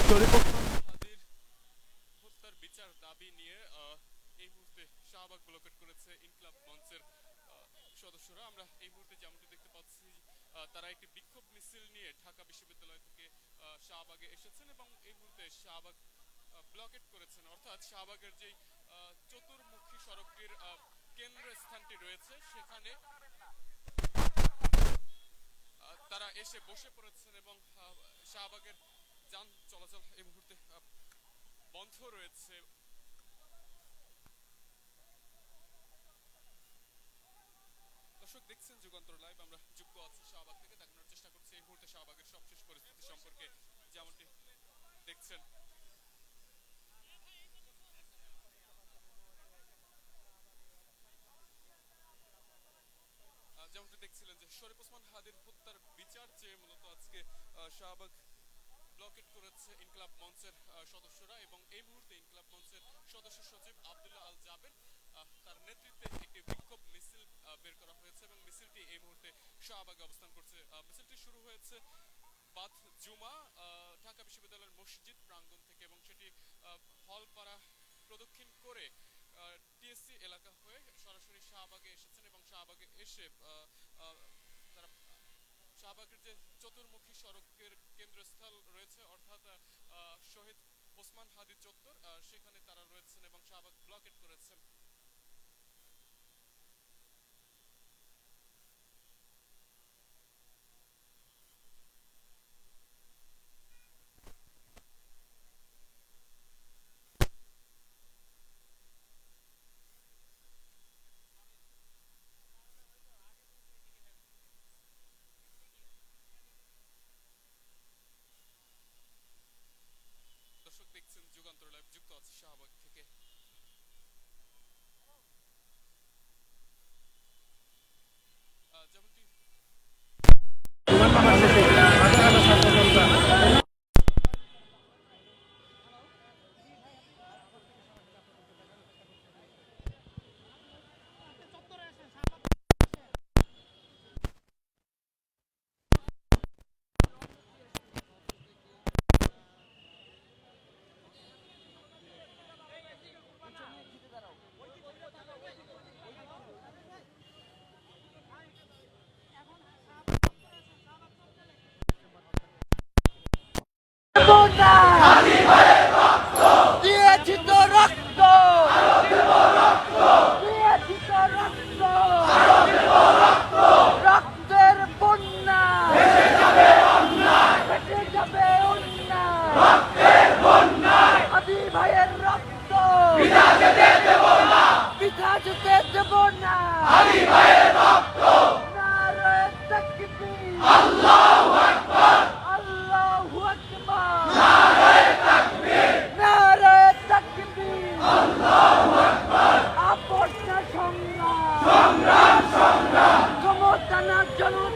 শরীফ হাদির হত্যার বিচার দাবি নিয়ে এই মুহূর্তে শাহবাগ ব্লকেট করেছে ইনকিলাব মঞ্চের সদস্যরা। আমরা এই মুহূর্তে যেমনটি দেখতে পাচ্ছি তারা একটি বিক্ষোভ মিছিল নিয়ে ঢাকা বিশ্ববিদ্যালয় থেকে শাহবাগে এসেছেন এবং এই মুহূর্তে শাহবাগ ব্লকেট করেছেন, অর্থাৎ শাহবাগের যেই চতুর্মুখী সড়কটির কেন্দ্রস্থানটি রয়েছে সেখানে তারা এসে বসে পড়েছেন এবং শাহবাগের যান চলাচল এই মুহূর্তে বন্ধ রয়েছে। দর্শক দেখছেন যুগান্তর লাইভ, আমরা যুক্ত আছি শাহবাগ থেকে, দেখানোর চেষ্টা করছি এই মুহূর্তে শাহবাগের সবশেষ পরিস্থিতি সম্পর্কে। যেমনটি দেখছেন যেমনটি দেখছিলেন যে শরীফ ওসমান হাদির হত্যার বিচার চেয়ে মূলত আজকে শাহবাগ ব্লকেট করেছে ইনকিলাব মঞ্চের সদস্যরা এবং এই মুহূর্তে ইনকিলাব মঞ্চের সদস্য সচিব আব্দুল্লাহ আল জাবের তার নেতৃত্বে একটি বিক্ষোভ মিছিল বের করা হয়েছে এবং মিছিলটি এই মুহূর্তে শাহবাগে অবস্থান করছে। মিছিলটি শুরু হয়েছে বাদ জুমা ঢাকা বিশ্ববিদ্যালয়ের মসজিদ প্রাঙ্গণ থেকে এবং সেটি হলপাড়া প্রদক্ষিণ করে টিএসসি এলাকা হয়ে সরাসরি শাহবাগে এসেছেন এবং শাহবাগে এসে তারা শাহবাগের যে চতুর্মুখী সড়কের কেন্দ্রস্থল রয়েছে অর্থাৎ শহীদ ওসমান হাদি চত্বর, সেখানে তারা রয়েছেন এবং শাহবাগ ব্লকেট করেছেন। দর্শক দেখছেন যুগান্তর লাইভ, যুক্ত আছে শাহবাগ থেকে। যেমনটি দিয়েছি তো রক্ত, দিয়েছি তো রক্ত, রক্তের বন্যা ভেসে যাবে অন্যায়, হাদি ভাইয়ের রক্ত পিতা যেতে দেব না, পিতা যেতে দেব না, হাদি ভাইয়ের রক্ত নারে তাকবীর, আল্লাহু আকবার, আল্লাহু আকবার, নারে তাকবীর, নারে তাকবীর, আল্লাহু আকবার। আপন সংগ্রাম, সংগ্রাম, সংগ্রাম, ক্ষমতা না জনগণ